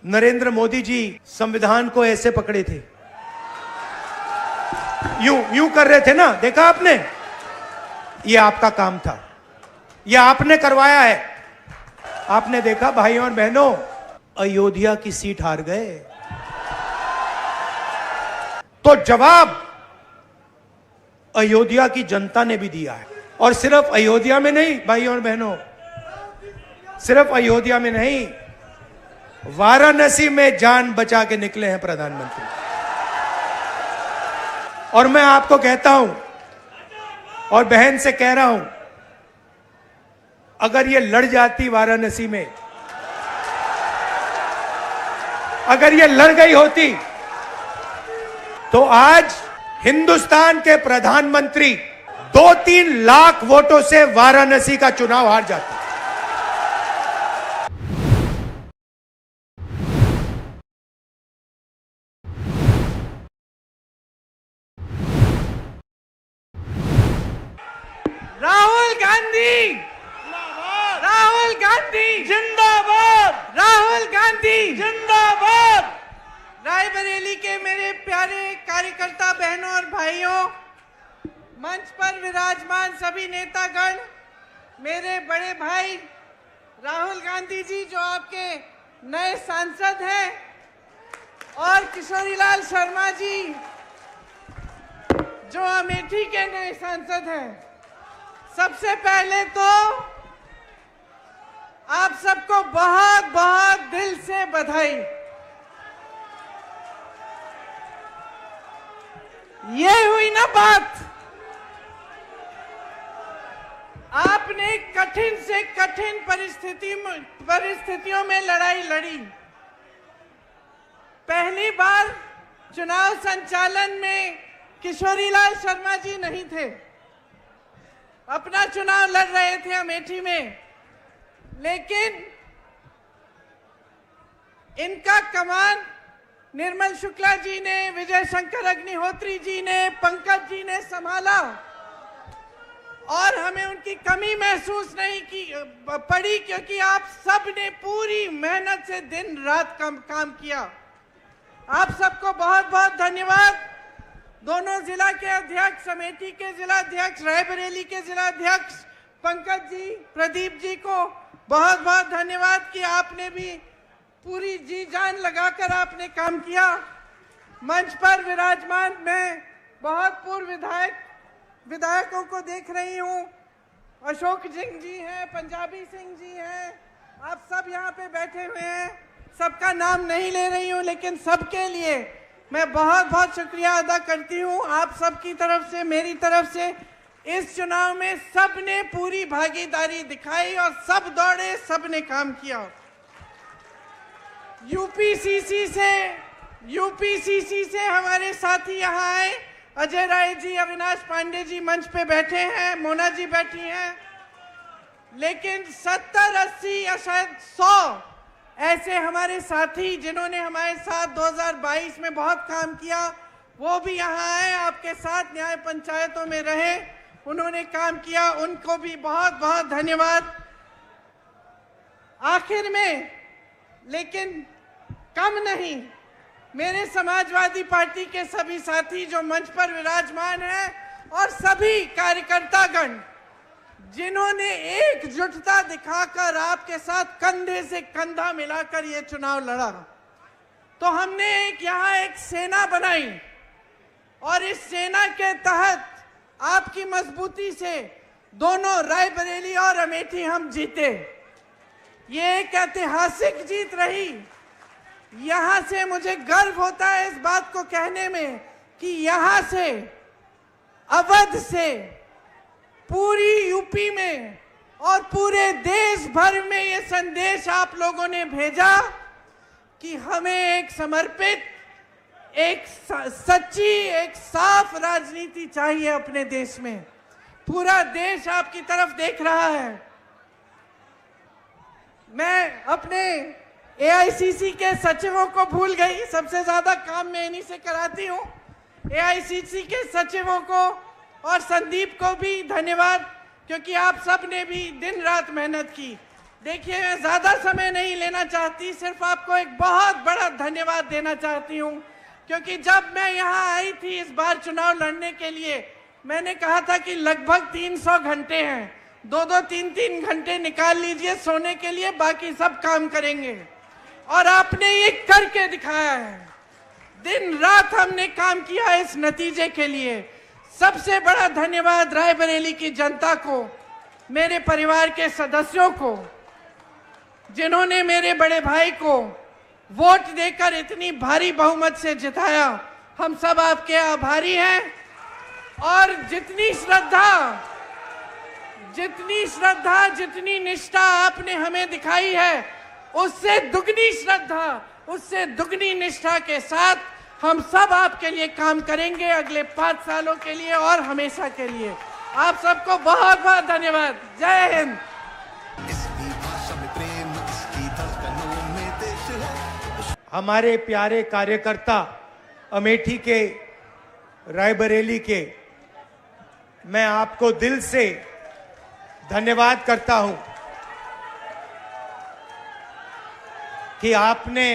नरेंद्र मोदी जी संविधान को ऐसे पकड़े थे, यूं यूं कर रहे थे ना, देखा आपने? ये आपका काम था, ये आपने करवाया है। आपने देखा भाइयों और बहनों, अयोध्या की सीट हार गए, तो जवाब अयोध्या की जनता ने भी दिया है। और सिर्फ अयोध्या में नहीं भाइयों और बहनों, सिर्फ अयोध्या में नहीं, वाराणसी में जान बचा के निकले हैं प्रधानमंत्री। और मैं आपको कहता हूं और बहन से कह रहा हूं, अगर ये लड़ जाती वाराणसी में, अगर ये लड़ गई होती, तो आज हिंदुस्तान के प्रधानमंत्री 2-3 लाख वोटों से वाराणसी का चुनाव हार जाते। राहुल गांधी, राहुल गांधी जिंदाबाद, राहुल गांधी जिंदाबाद। रायबरेली के मेरे प्यारे कार्यकर्ता बहनों और भाइयों, मंच पर विराजमान सभी नेतागण, मेरे बड़े भाई राहुल गांधी जी जो आपके नए सांसद हैं, और किशोरीलाल शर्मा जी जो अमेठी के नए सांसद हैं, सबसे पहले तो आप सबको बहुत बहुत दिल से बधाई। ये हुई ना बात, आपने कठिन से कठिन परिस्थितियों में लड़ाई लड़ी। पहली बार चुनाव संचालन में किशोरीलाल शर्मा जी नहीं थे, अपना चुनाव लड़ रहे थे अमेठी में, लेकिन इनका कमान निर्मल शुक्ला जी ने, विजय शंकर अग्निहोत्री जी ने, पंकज जी ने संभाला, और हमें उनकी कमी महसूस नहीं की पड़ी, क्योंकि आप सब ने पूरी मेहनत से दिन रात काम किया। आप सबको बहुत बहुत धन्यवाद। दोनों जिला के अध्यक्ष, अमेठी के जिला अध्यक्ष, रायबरेली के जिला अध्यक्ष पंकज जी, प्रदीप जी को बहुत बहुत धन्यवाद कि आपने भी पूरी जी जान लगाकर आपने काम किया। मंच पर विराजमान मैं बहुत पूर्व विधायकों को देख रही हूँ, अशोक सिंह जी हैं, पंजाबी सिंह जी हैं, आप सब यहाँ पे बैठे हुए हैं। सबका नाम नहीं ले रही हूँ, लेकिन सबके लिए मैं बहुत बहुत शुक्रिया अदा करती हूँ। आप सबकी तरफ से, मेरी तरफ से इस चुनाव में सबने पूरी भागीदारी दिखाई और सब दौड़े, सबने काम किया। यूपीसीसी से हमारे साथी यहाँ आए, अजय राय जी, अविनाश पांडे जी मंच पे बैठे हैं, मोना जी बैठी हैं, लेकिन 70, 80 या शायद 100 ऐसे हमारे साथी जिन्होंने हमारे साथ 2022 में बहुत काम किया, वो भी यहाँ आए, आपके साथ न्याय पंचायतों में रहे, उन्होंने काम किया, उनको भी बहुत बहुत धन्यवाद। आखिर में, लेकिन कम नहीं, मेरे समाजवादी पार्टी के सभी साथी जो मंच पर विराजमान हैं, और सभी कार्यकर्तागण जिन्होंने एकजुटता दिखाकर आपके साथ कंधे से कंधा मिलाकर ये चुनाव लड़ा। तो हमने यहाँ एक सेना बनाई, और इस सेना के तहत आपकी मजबूती से दोनों रायबरेली और अमेठी हम जीते। ये एक ऐतिहासिक जीत रही। यहाँ से मुझे गर्व होता है इस बात को कहने में कि यहाँ से, अवध से, पूरी यूपी में और पूरे देश भर में ये संदेश आप लोगों ने भेजा कि हमें एक समर्पित, एक सच्ची, एक साफ राजनीति चाहिए अपने देश में। पूरा देश आपकी तरफ देख रहा है। मैं अपने एआईसीसी के सचिवों को भूल गई, सबसे ज्यादा काम मैं इन्हीं से कराती हूँ। एआईसीसी के सचिवों को और संदीप को भी धन्यवाद, क्योंकि आप सब ने भी दिन रात मेहनत की। देखिए, मैं ज्यादा समय नहीं लेना चाहती, सिर्फ आपको एक बहुत बड़ा धन्यवाद देना चाहती हूं, क्योंकि जब मैं यहां आई थी इस बार चुनाव लड़ने के लिए, मैंने कहा था कि लगभग 300 घंटे हैं, 2-2, 3-3 घंटे निकाल लीजिए सोने के लिए, बाकी सब काम करेंगे। और आपने ये करके दिखाया है। दिन रात हमने काम किया इस नतीजे के लिए। सबसे बड़ा धन्यवाद रायबरेली की जनता को, मेरे परिवार के सदस्यों को, जिन्होंने मेरे बड़े भाई को वोट देकर इतनी भारी बहुमत से जिताया। हम सब आपके आभारी हैं। और जितनी श्रद्धा, जितनी निष्ठा आपने हमें दिखाई है, उससे दुगनी श्रद्धा, उससे दुगनी निष्ठा के साथ हम सब आपके लिए काम करेंगे अगले 5 सालों के लिए और हमेशा के लिए। आप सबको बहुत बहुत धन्यवाद। जय हिंद। हमारे प्यारे कार्यकर्ता अमेठी के, रायबरेली के, मैं आपको दिल से धन्यवाद करता हूं कि आपने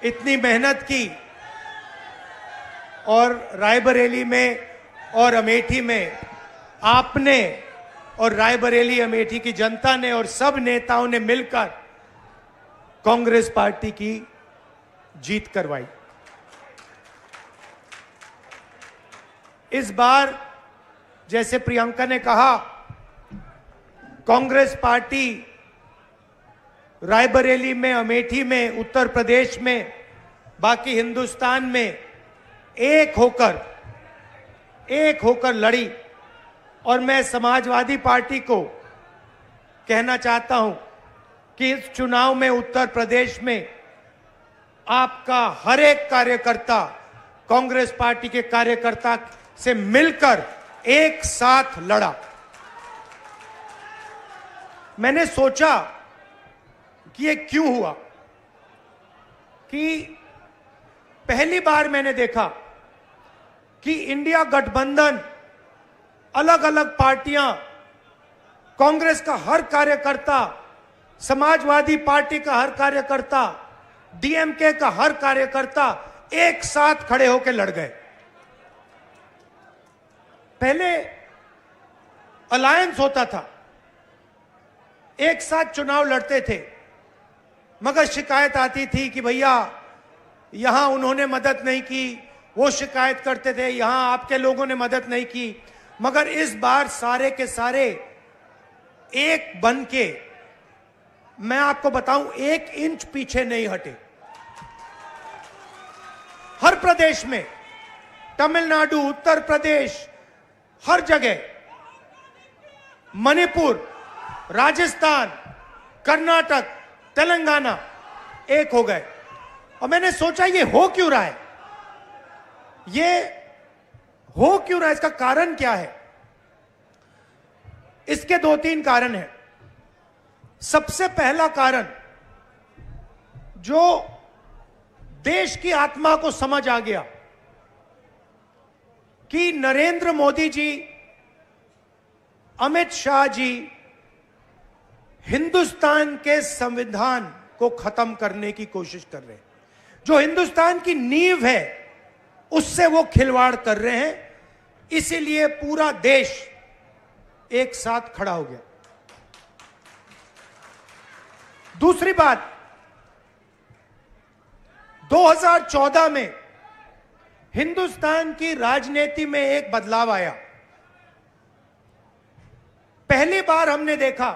इतनी मेहनत की और रायबरेली में और अमेठी में आपने और रायबरेली अमेठी की जनता ने और सब नेताओं ने मिलकर कांग्रेस पार्टी की जीत करवाई। इस बार जैसे प्रियंका ने कहा, कांग्रेस पार्टी रायबरेली में, अमेठी में, उत्तर प्रदेश में, बाकी हिंदुस्तान में एक होकर लड़ी। और मैं समाजवादी पार्टी को कहना चाहता हूं कि इस चुनाव में उत्तर प्रदेश में आपका हर एक कार्यकर्ता कांग्रेस पार्टी के कार्यकर्ता से मिलकर एक साथ लड़ा। मैंने सोचा कि ये क्यों हुआ, कि पहली बार मैंने देखा कि इंडिया गठबंधन, अलग अलग पार्टियां, कांग्रेस का हर कार्यकर्ता, समाजवादी पार्टी का हर कार्यकर्ता, डीएमके का हर कार्यकर्ता एक साथ खड़े होकर लड़ गए। पहले अलायंस होता था, एक साथ चुनाव लड़ते थे, मगर शिकायत आती थी कि भैया यहां उन्होंने मदद नहीं की, वो शिकायत करते थे यहां आपके लोगों ने मदद नहीं की। मगर इस बार सारे के सारे एक बन के, मैं आपको बताऊं, 1 इंच पीछे नहीं हटे। हर प्रदेश में, तमिलनाडु, उत्तर प्रदेश, हर जगह, मणिपुर, राजस्थान, कर्नाटक, तेलंगाना एक हो गए। और मैंने सोचा ये हो क्यों रहा है, इसका कारण क्या है? इसके 2-3 कारण हैं। सबसे पहला कारण, जो देश की आत्मा को समझ आ गया कि नरेंद्र मोदी जी, अमित शाह जी हिंदुस्तान के संविधान को खत्म करने की कोशिश कर रहे हैं। जो हिंदुस्तान की नींव है उससे वो खिलवाड़ कर रहे हैं। इसीलिए पूरा देश एक साथ खड़ा हो गया। दूसरी बात, 2014 में हिंदुस्तान की राजनीति में एक बदलाव आया। पहली बार हमने देखा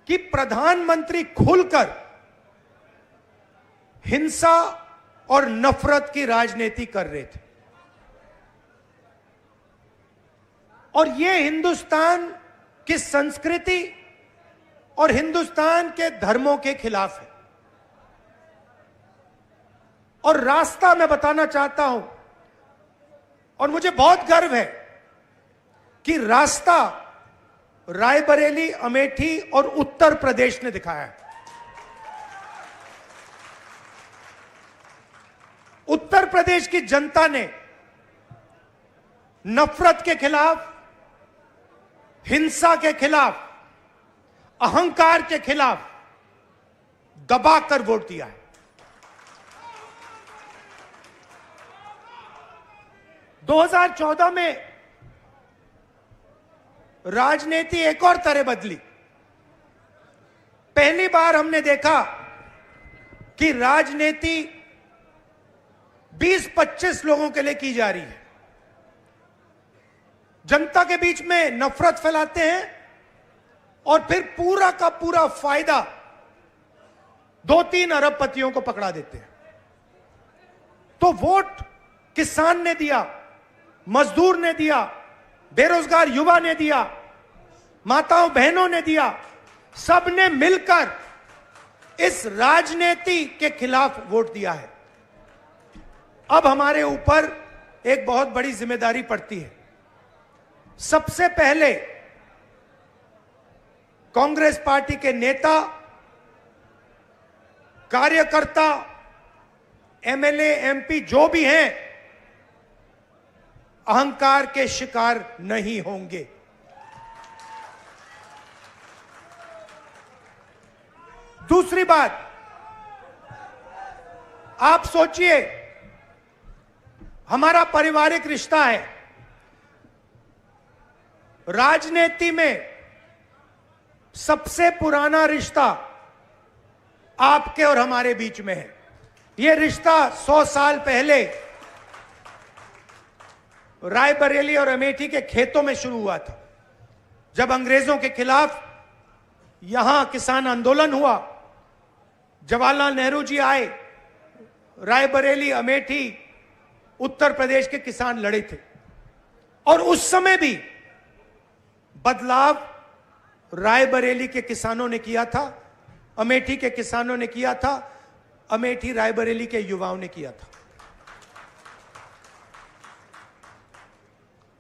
कि प्रधानमंत्री खुलकर हिंसा और नफरत की राजनीति कर रहे थे। और यह हिंदुस्तान की संस्कृति और हिंदुस्तान के धर्मों के खिलाफ है। और रास्ता मैं बताना चाहता हूं, और मुझे बहुत गर्व है कि रास्ता रायबरेली, अमेठी और उत्तर प्रदेश ने दिखाया है। उत्तर प्रदेश की जनता ने नफरत के खिलाफ, हिंसा के खिलाफ, अहंकार के खिलाफ दबाकर वोट दिया है। दो 2014 में राजनीति एक और तरह बदली। पहली बार हमने देखा कि राजनीति 20-25 लोगों के लिए की जा रही है। जनता के बीच में नफरत फैलाते हैं और फिर पूरा का पूरा फायदा 2-3 अरबपतियों को पकड़ा देते हैं। तो वोट किसान ने दिया, मजदूर ने दिया, बेरोजगार युवा ने दिया, माताओं बहनों ने दिया, सबने मिलकर इस राजनीति के खिलाफ वोट दिया है। अब हमारे ऊपर एक बहुत बड़ी जिम्मेदारी पड़ती है। सबसे पहले कांग्रेस पार्टी के नेता, कार्यकर्ता, एमएलए, एमपी जो भी हैं, अहंकार के शिकार नहीं होंगे। दूसरी बात, आप सोचिए, हमारा पारिवारिक रिश्ता है। राजनीति में सबसे पुराना रिश्ता आपके और हमारे बीच में है। यह रिश्ता 100 साल पहले रायबरेली और अमेठी के खेतों में शुरू हुआ था। जब अंग्रेजों के खिलाफ यहां किसान आंदोलन हुआ, जवाहरलाल नेहरू जी आए, रायबरेली, अमेठी, उत्तर प्रदेश के किसान लड़े थे। और उस समय भी बदलाव रायबरेली के किसानों ने किया था, अमेठी के किसानों ने किया था, अमेठी रायबरेली के युवाओं ने किया था।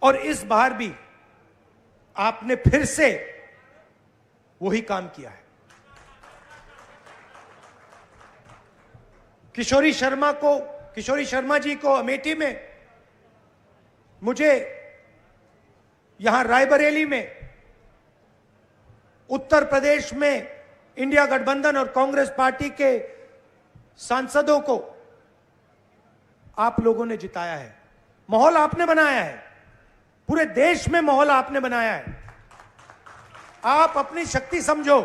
और इस बार भी आपने फिर से वही काम किया है। किशोरी शर्मा जी को अमेठी में, मुझे यहां रायबरेली में, उत्तर प्रदेश में इंडिया गठबंधन और कांग्रेस पार्टी के सांसदों को आप लोगों ने जिताया है। माहौल आपने बनाया है, पूरे देश में माहौल आपने बनाया है। आप अपनी शक्ति समझो,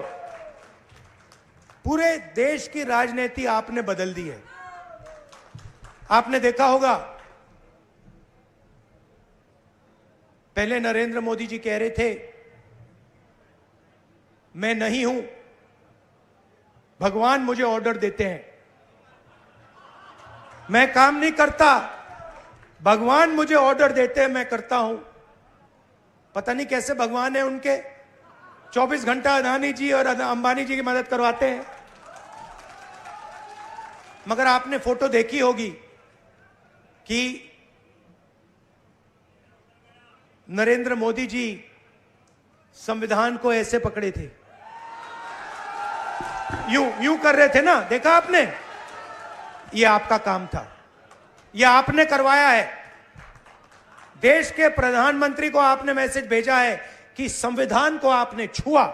पूरे देश की राजनीति आपने बदल दी है। आपने देखा होगा, पहले नरेंद्र मोदी जी कह रहे थे मैं नहीं हूं, भगवान मुझे ऑर्डर देते हैं, मैं काम नहीं करता, भगवान मुझे ऑर्डर देते हैं, मैं करता हूं। पता नहीं कैसे भगवान है उनके, 24 घंटा अदानी जी और अंबानी जी की मदद करवाते हैं। मगर आपने फोटो देखी होगी कि नरेंद्र मोदी जी संविधान को ऐसे पकड़े थे, यूं कर रहे थे ना, देखा आपने? यह आपका काम था, यह आपने करवाया है। देश के प्रधानमंत्री को आपने मैसेज भेजा है कि संविधान को आपने छुआ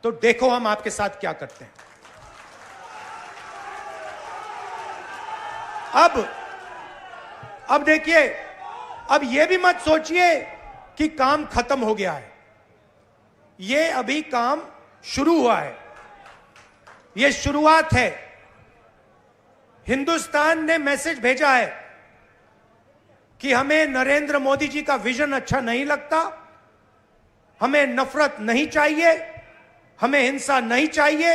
तो देखो हम आपके साथ क्या करते हैं। अब देखिए, अब यह भी मत सोचिए कि काम खत्म हो गया है। यह अभी काम शुरू हुआ है, यह शुरुआत है। हिंदुस्तान ने मैसेज भेजा है कि हमें नरेंद्र मोदी जी का विजन अच्छा नहीं लगता, हमें नफरत नहीं चाहिए, हमें हिंसा नहीं चाहिए,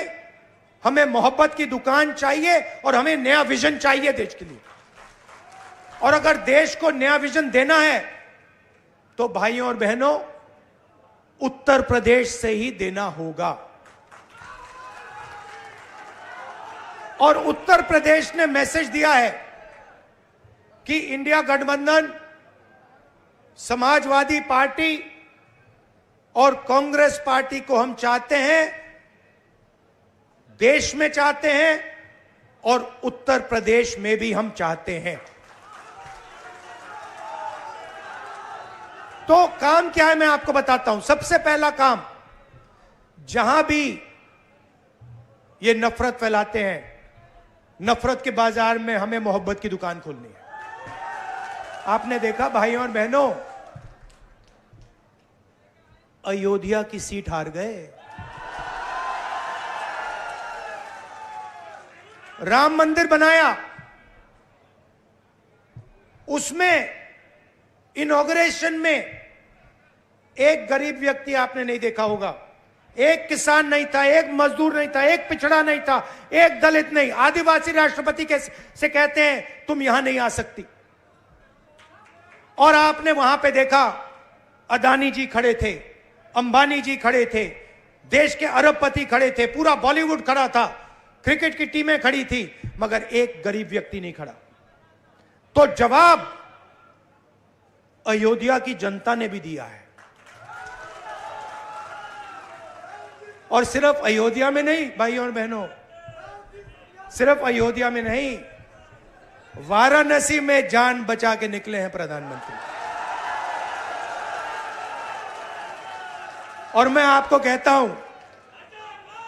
हमें मोहब्बत की दुकान चाहिए और हमें नया विजन चाहिए देश के लिए। और अगर देश को नया विजन देना है तो भाइयों और बहनों, उत्तर प्रदेश से ही देना होगा। और उत्तर प्रदेश ने मैसेज दिया है कि इंडिया गठबंधन, समाजवादी पार्टी और कांग्रेस पार्टी को हम चाहते हैं, देश में चाहते हैं और उत्तर प्रदेश में भी हम चाहते हैं। तो काम क्या है मैं आपको बताता हूं। सबसे पहला काम, जहां भी ये नफरत फैलाते हैं, नफरत के बाजार में हमें मोहब्बत की दुकान खोलनी है। आपने देखा भाइयों और बहनों, अयोध्या की सीट हार गए, राम मंदिर बनाया, उसमें इनॉग्रेशन में एक गरीब व्यक्ति आपने नहीं देखा होगा, एक किसान नहीं था, एक मजदूर नहीं था, एक पिछड़ा नहीं था, एक दलित नहीं, आदिवासी राष्ट्रपति से कहते हैं तुम यहां नहीं आ सकती। और आपने वहां पे देखा अदानी जी खड़े थे, अंबानी जी खड़े थे, देश के अरबपति खड़े थे, पूरा बॉलीवुड खड़ा था, क्रिकेट की टीमें खड़ी थी, मगर एक गरीब व्यक्ति नहीं खड़ा। तो जवाब अयोध्या की जनता ने भी दिया है। और सिर्फ अयोध्या में नहीं भाइयों और बहनों, सिर्फ अयोध्या में नहीं, वाराणसी में जान बचा के निकले हैं प्रधानमंत्री। और मैं आपको कहता हूं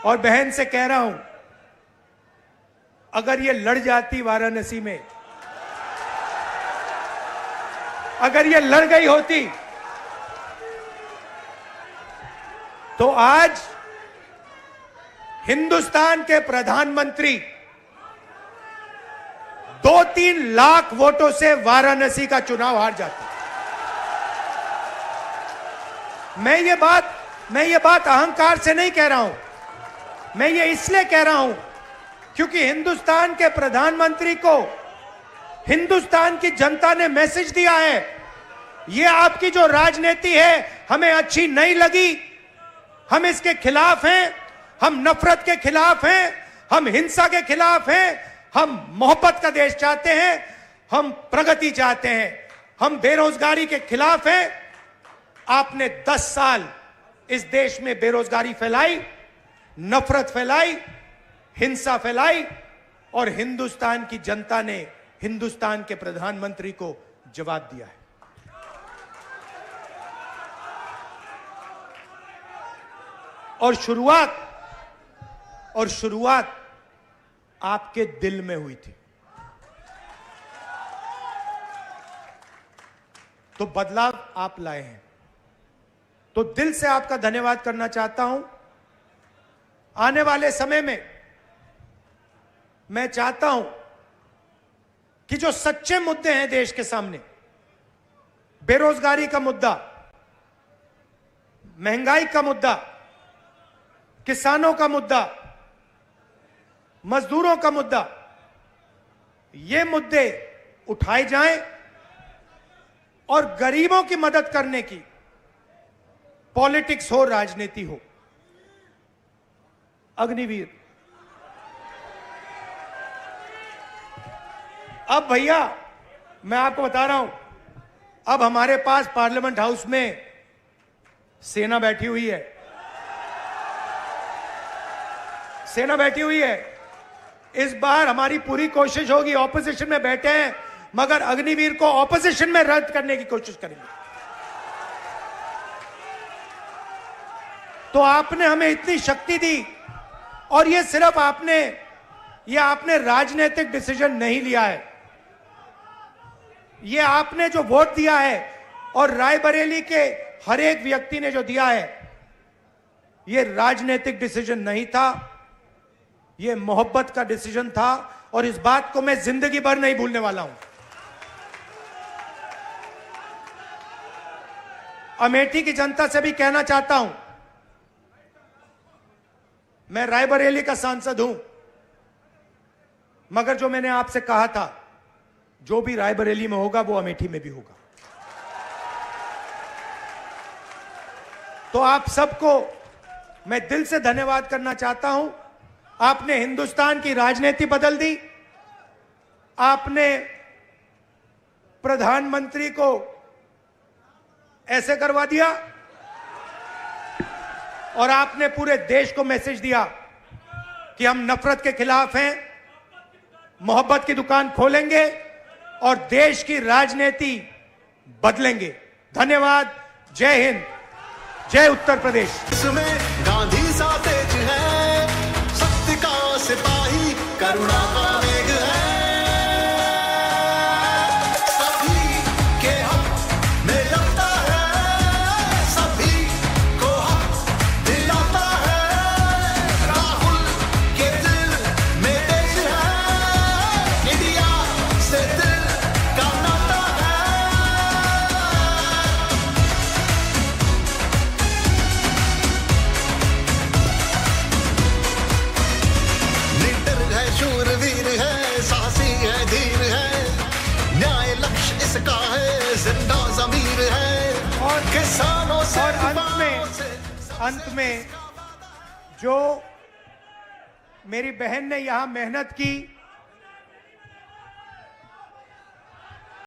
और बहन से कह रहा हूं, अगर ये लड़ जाती वाराणसी में, अगर ये लड़ गई होती, तो आज हिंदुस्तान के प्रधानमंत्री 2-3 लाख वोटों से वाराणसी का चुनाव हार जाते। मैं ये बात अहंकार से नहीं कह रहा हूं, मैं ये इसलिए कह रहा हूं क्योंकि हिंदुस्तान के प्रधानमंत्री को हिंदुस्तान की जनता ने मैसेज दिया है, ये आपकी जो राजनीति है हमें अच्छी नहीं लगी, हम इसके खिलाफ हैं, हम नफरत के खिलाफ हैं, हम हिंसा के खिलाफ हैं, हम मोहब्बत का देश चाहते हैं, हम प्रगति चाहते हैं, हम बेरोजगारी के खिलाफ हैं। आपने 10 साल इस देश में बेरोजगारी फैलाई, नफरत फैलाई, हिंसा फैलाई, और हिंदुस्तान की जनता ने हिंदुस्तान के प्रधानमंत्री को जवाब दिया है। और शुरुआत आपके दिल में हुई थी, तो बदलाव आप लाए हैं। तो दिल से आपका धन्यवाद करना चाहता हूं। आने वाले समय में मैं चाहता हूं कि जो सच्चे मुद्दे हैं देश के सामने, बेरोजगारी का मुद्दा, महंगाई का मुद्दा, किसानों का मुद्दा, मजदूरों का मुद्दा, ये मुद्दे उठाए जाएं और गरीबों की मदद करने की पॉलिटिक्स हो, राजनीति हो। अग्निवीर, अब भैया मैं आपको बता रहा हूं, अब हमारे पास पार्लियामेंट हाउस में सेना बैठी हुई है, सेना बैठी हुई है। इस बार हमारी पूरी कोशिश होगी, ऑपोजिशन में बैठे हैं मगर अग्निवीर को ऑपोजिशन में रद्द करने की कोशिश करेंगे। तो आपने हमें इतनी शक्ति दी, और ये सिर्फ आपने राजनीतिक डिसीजन नहीं लिया है, ये आपने जो वोट दिया है और रायबरेली के हर एक व्यक्ति ने जो दिया है, ये राजनीतिक डिसीजन नहीं था, ये मोहब्बत का डिसीजन था। और इस बात को मैं जिंदगी भर नहीं भूलने वाला हूं। अमेठी की जनता से भी कहना चाहता हूं, मैं रायबरेली का सांसद हूं, मगर जो मैंने आपसे कहा था, जो भी रायबरेली में होगा वो अमेठी में भी होगा। तो आप सबको मैं दिल से धन्यवाद करना चाहता हूं। आपने हिंदुस्तान की राजनीति बदल दी, आपने प्रधानमंत्री को ऐसे करवा दिया, और आपने पूरे देश को मैसेज दिया कि हम नफरत के खिलाफ हैं, मोहब्बत की दुकान खोलेंगे और देश की राजनीति बदलेंगे। धन्यवाद। जय हिंद, जय उत्तर प्रदेश। इसमें गांधी सा तेज है, सत्य का सिपाही, करुणा का मेघ है। सभी के हक में लड़ता है, सभी को हक दिलाता है। राहुल के दिल में देश है, इंडिया से दिल का नाता है। निडर है, शूरवीर है, साहसी है, धीर है, न्याय लक्ष्य इसका है, जिंदा ज़मीर है। और किसानों से और अंत में जो मेरी बहन ने यहां मेहनत की,